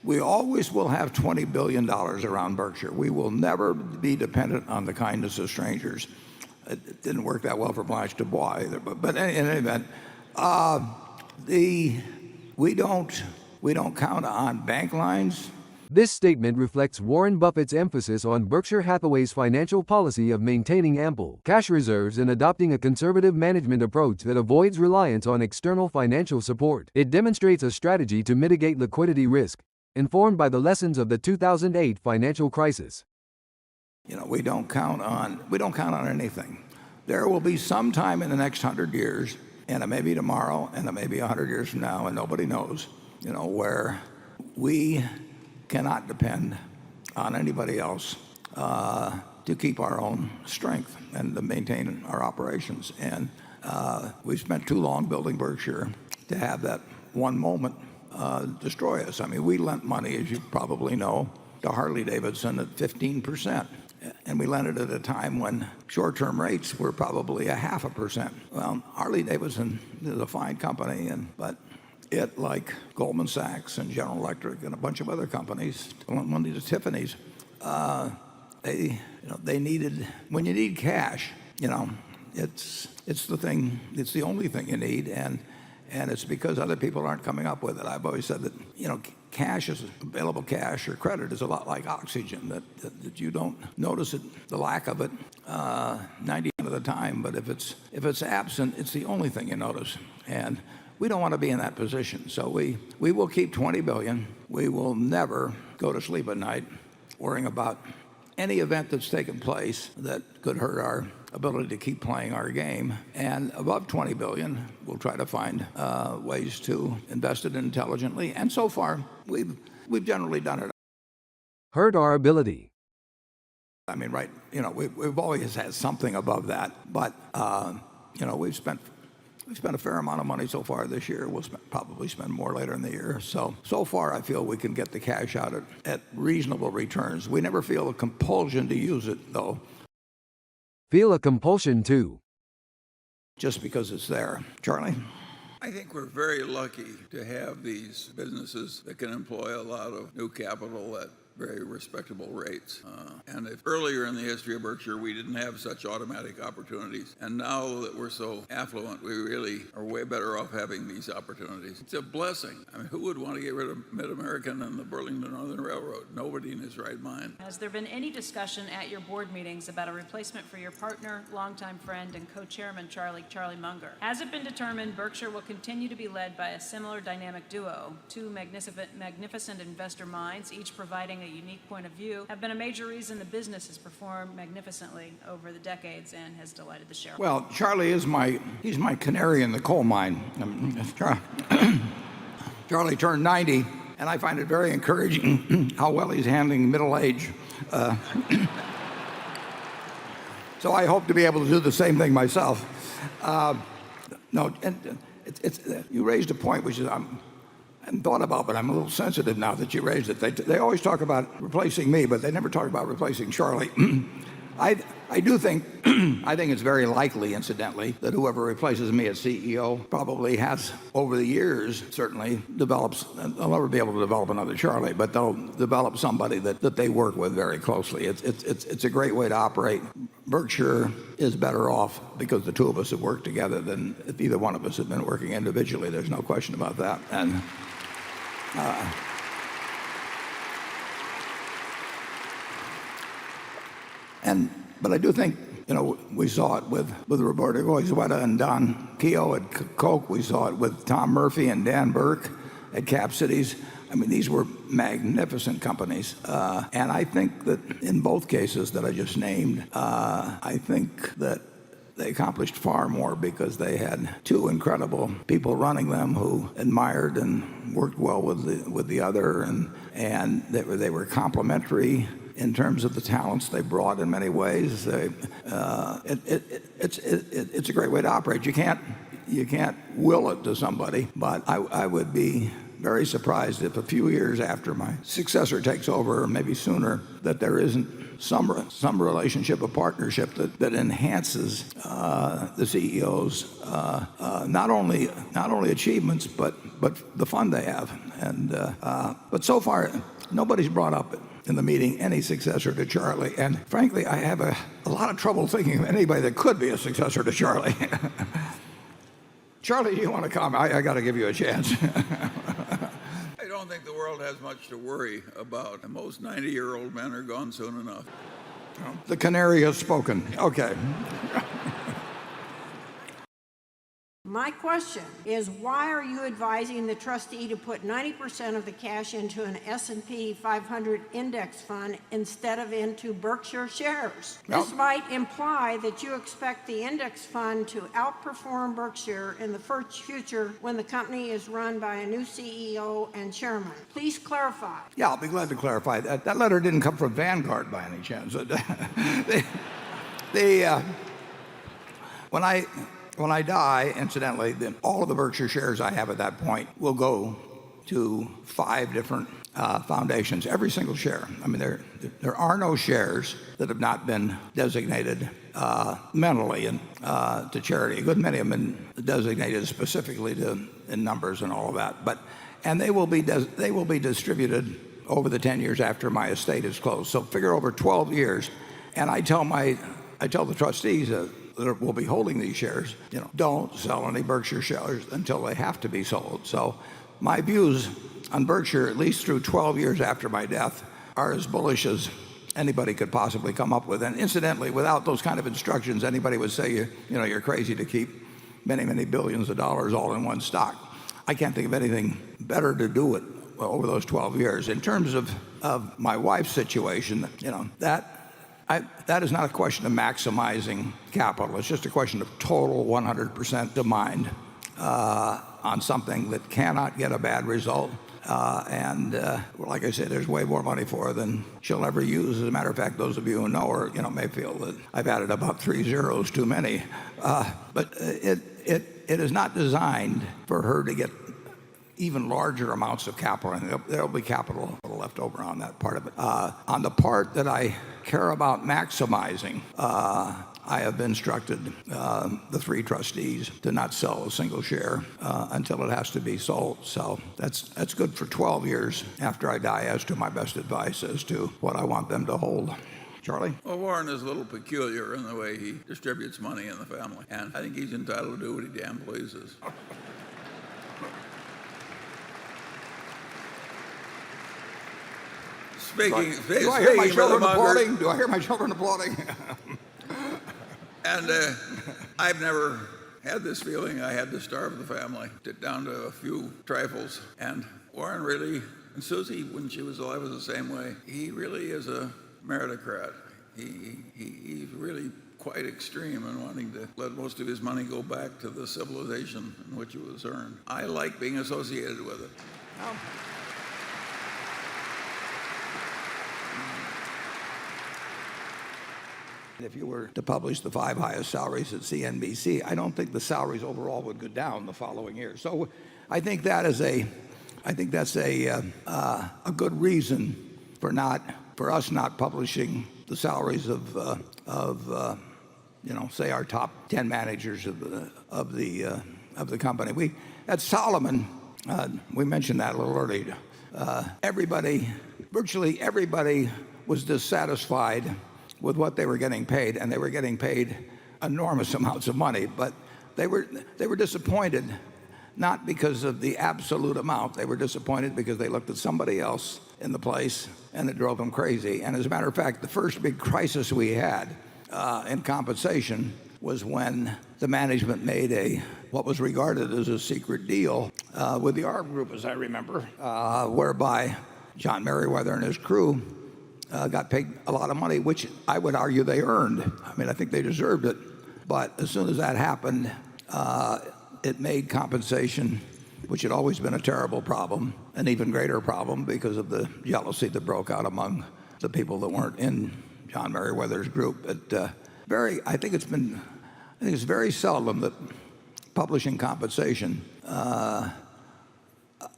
We always will have $20 billion around Berkshire. We will never be dependent on the kindness of strangers. It didn't work that well for Blanche Dubois either. But in any event, we don't count on bank lines. This statement reflects Warren Buffett's emphasis on Berkshire Hathaway's financial policy of maintaining ample cash reserves and adopting a conservative management approach that avoids reliance on external financial support. It demonstrates a strategy to mitigate liquidity risk, informed by the lessons of the 2008 financial crisis. We don't count on anything. There will be some time in the next 100 years, and it may be tomorrow, and it may be 100 years from now, and nobody knows, where we cannot depend on anybody else to keep our own strength and to maintain our operations. And we've spent too long building Berkshire to have that one moment destroy us. I mean, we lent money, as you probably know, to Harley-Davidson at 15%. And we lent it at a time when short-term rates were probably 0.5%. Well, Harley-Davidson is a fine company, but it, like Goldman Sachs and General Electric and a bunch of other companies, lent money to Tiffany's. They needed, when you need cash, it's the thing, it's the only thing you need, and it's because other people aren't coming up with it. I've always said that, cash is available cash or credit is a lot like oxygen, that you don't notice the lack of it 90% of the time, but if it's absent, it's the only thing you notice. And we don't want to be in that position. So we will keep $20 billion. We will never go to sleep at night worrying about any event that's taken place that could hurt our ability to keep playing our game. And above $20 billion, we'll try to find ways to invest it intelligently. And so far, we've generally done it. Hurt our ability. I mean, right, we've always had something above that, but we've spent a fair amount of money so far this year. We'll probably spend more later in the year. So far, I feel we can get the cash out at reasonable returns. We never feel a compulsion to use it, though. Feel a compulsion to. Just because it's there. Charlie? I think we're very lucky to have these businesses that can employ a lot of new capital at very respectable rates. And if earlier in the history of Berkshire we didn't have such automatic opportunities, and now that we're so affluent, we really are way better off having these opportunities. It's a blessing. I mean, who would want to get rid of Mid-American and the Burlington Northern Railroad? Nobody in his right mind. Has there been any discussion at your board meetings about a replacement for your partner, longtime friend, and co-chairman Charlie Munger? Has it been determined Berkshire will continue to be led by a similar dynamic duo? Two magnificent investor minds, each providing a unique point of view, have been a major reason the business has performed magnificently over the decades and has delighted the shareholders. Well, Charlie is he's my canary in the coal mine. Charlie turned 90, and I find it very encouraging how well he's handling middle age. So I hope to be able to do the same thing myself. No, and you raised a point which is I hadn't thought about, but I'm a little sensitive now that you raised it. They always talk about replacing me, but they never talk about replacing Charlie. I do think I think it's very likely, incidentally, that whoever replaces me as CEO probably has, over the years, certainly develops. They'll never be able to develop another Charlie, but they'll develop somebody that they work with very closely. It's a great way to operate. Berkshire is better off because the two of us have worked together than if either one of us had been working individually. There's no question about that. But I do think, we saw it with Roberto Goizueta and Don Keogh at Coke. We saw it with Tom Murphy and Dan Burke at Cap Cities. I mean, these were magnificent companies. And I think that in both cases that I just named, I think that they accomplished far more because they had two incredible people running them who admired and worked well with the other, and they were complementary in terms of the talents they brought in many ways. It's a great way to operate. You can't will it to somebody, but I would be very surprised if a few years after my successor takes over, or maybe sooner, that there isn't some relationship, a partnership that enhances the CEO's not only achievements but the fun they have. But so far, nobody's brought up in the meeting any successor to Charlie. And frankly, I have a lot of trouble thinking of anybody that could be a successor to Charlie. Charlie, do you want to comment? I got to give you a chance. I don't think the world has much to worry about. Most 90-year-old men are gone soon enough. The canary has spoken. Okay. My question is, why are you advising the trustee to put 90% of the cash into an S&P 500 index fund instead of into Berkshire shares? Well, This might imply that you expect the index fund to outperform Berkshire in the future when the company is run by a new CEO and chairman. Please clarify. Yeah, I'll be glad to clarify that. That letter didn't come from Vanguard by any chance. When I die, incidentally, then all of the Berkshire shares I have at that point will go to 5 different foundations, every single share. I mean, there are no shares that have not been designated mentally and to charity. A good many have been designated specifically in numbers and all of that. And they will be distributed over the 10 years after my estate is closed. So figure over 12 years. And I tell the trustees that will be holding these shares, don't sell any Berkshire shares until they have to be sold. So my views on Berkshire, at least through 12 years after my death, are as bullish as anybody could possibly come up with. And incidentally, without those kind of instructions, anybody would say you're crazy to keep many, many billions of dollars all in one stock. I can't think of anything better to do it over those 12 years. In terms of my wife's situation, that is not a question of maximizing capital. It's just a question of total 100% to mind on something that cannot get a bad result. Like I said, there's way more money for her than she'll ever use. As a matter of fact, those of you who know her, may feel that I've added about 3 zeros too many. But it is not designed for her to get even larger amounts of capital, and there'll be capital left over on that part of it. On the part that I care about maximizing, I have instructed the 3 trustees to not sell a single share until it has to be sold. So that's good for 12 years after I die as to my best advice as to what I want them to hold. Charlie? Well, Warren is a little peculiar in the way he distributes money in the family, and I think he's entitled to do what he damn pleases. Do I hear my children applauding? Do I hear my children applauding? And I've never had this feeling I had to starve the family, down to a few trifles. And Warren really, and Susie, when she was alive, was the same way. He really is a meritocrat. He's really quite extreme in wanting to let most of his money go back to the civilization in which it was earned. I like being associated with it. If you were to publish the 5 highest salaries at CNBC, I don't think the salaries overall would go down the following year. So I think that's a good reason for us not publishing the salaries of say our top 10 managers of the company. At Solomon, we mentioned that a little earlier. Virtually everybody was dissatisfied with what they were getting paid, and they were getting paid enormous amounts of money, but they were disappointed, not because of the absolute amount. They were disappointed because they looked at somebody else in the place, and it drove them crazy. And as a matter of fact, the first big crisis we had in compensation was when the management made what was regarded as a secret deal with the ARB Group, as I remember, whereby John Merriweather and his crew got paid a lot of money, which I would argue they earned. I mean, I think they deserved it. But as soon as that happened, it made compensation, which had always been a terrible problem, an even greater problem because of the jealousy that broke out among the people that weren't in John Merriweather's group. But I think it's very seldom that publishing compensation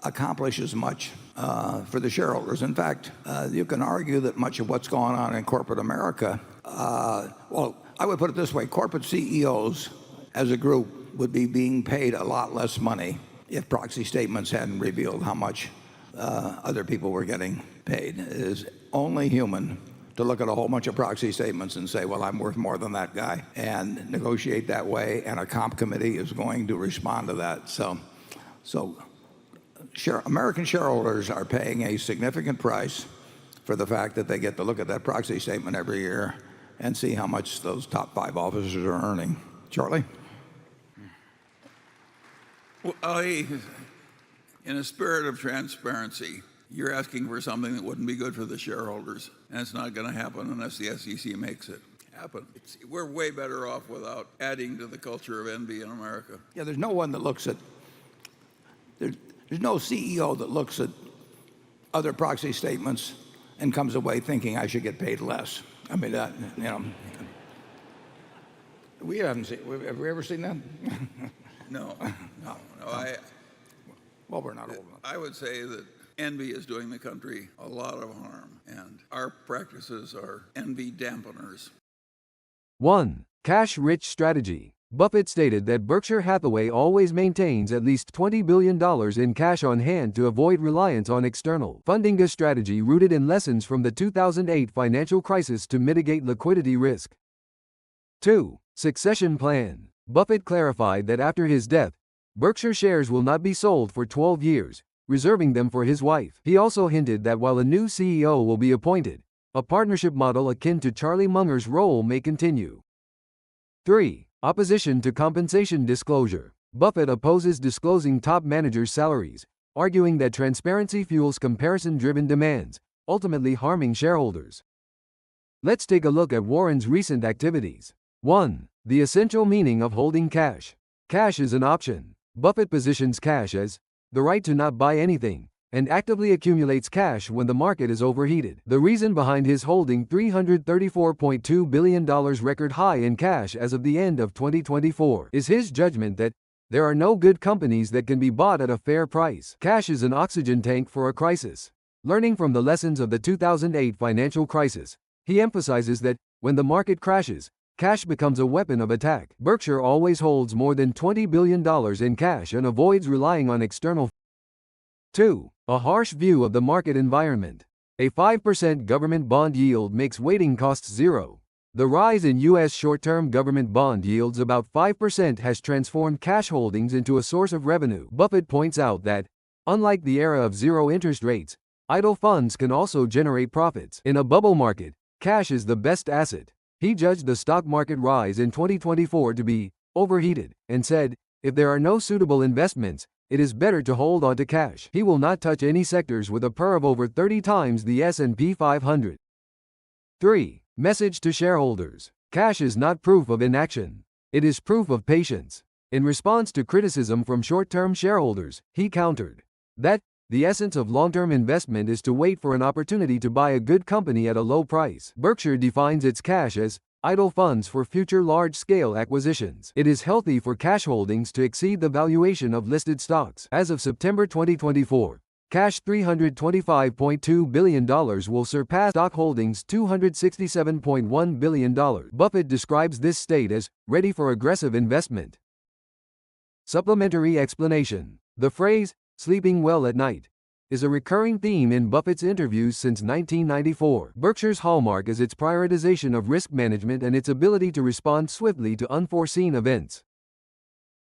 accomplish as much for the shareholders. In fact, you can argue that much of what's going on in corporate America, well, I would put it this way: corporate CEOs as a group would be being paid a lot less money if proxy statements hadn't revealed how much other people were getting paid. It is only human to look at a whole bunch of proxy statements and say, well, I'm worth more than that guy, and negotiate that way, and a comp committee is going to respond to that. So American shareholders are paying a significant price for the fact that they get to look at that proxy statement every year and see how much those top 5 officers are earning. Charlie? Well, in a spirit of transparency, you're asking for something that wouldn't be good for the shareholders, and it's not going to happen unless the SEC makes it happen. We're way better off without adding to the culture of envy in America. Yeah, there's no one that looks at, there's no CEO that looks at other proxy statements and comes away thinking I should get paid less. I mean, we haven't seen, have we ever seen that? No. Well, we're not old enough. I would say that envy is doing the country a lot of harm, and our practices are envy dampeners. 1. Cash-rich strategy. Buffett stated that Berkshire Hathaway always maintains at least $20 billion in cash on hand to avoid reliance on external funding, a strategy rooted in lessons from the 2008 financial crisis to mitigate liquidity risk. 2. Succession plan. Buffett clarified that after his death, Berkshire shares will not be sold for 12 years, reserving them for his wife. He also hinted that while a new CEO will be appointed, a partnership model akin to Charlie Munger's role may continue. 3. Opposition to compensation disclosure. Buffett opposes disclosing top managers' salaries, arguing that transparency fuels comparison-driven demands, ultimately harming shareholders. Let's take a look at Warren's recent activities. 1. The essential meaning of holding cash. Cash is an option. Buffett positions cash as the right to not buy anything, and actively accumulates cash when the market is overheated. The reason behind his holding $334.2 billion record high in cash as of the end of 2024 is his judgment that there are no good companies that can be bought at a fair price. Cash is an oxygen tank for a crisis. Learning from the lessons of the 2008 financial crisis, he emphasizes that when the market crashes, cash becomes a weapon of attack. Berkshire always holds more than $20 billion in cash and avoids relying on external. 2. A harsh view of the market environment. A 5% government bond yield makes waiting costs zero. The rise in U.S. short-term government bond yields about 5% has transformed cash holdings into a source of revenue. Buffett points out that, unlike the era of zero interest rates, idle funds can also generate profits. In a bubble market, cash is the best asset. He judged the stock market rise in 2024 to be overheated and said, if there are no suitable investments, it is better to hold on to cash. He will not touch any sectors with a PER of over 30 times the S&P 500. 3. Message to shareholders. Cash is not proof of inaction. It is proof of patience. In response to criticism from short-term shareholders, he countered that the essence of long-term investment is to wait for an opportunity to buy a good company at a low price. Berkshire defines its cash as idle funds for future large-scale acquisitions. It is healthy for cash holdings to exceed the valuation of listed stocks. As of September 2024, cash $325.2 billion will surpass stock holdings $267.1 billion. Buffett describes this state as ready for aggressive investment. Supplementary explanation. The phrase, sleeping well at night, is a recurring theme in Buffett's interviews since 1994. Berkshire's hallmark is its prioritization of risk management and its ability to respond swiftly to unforeseen events.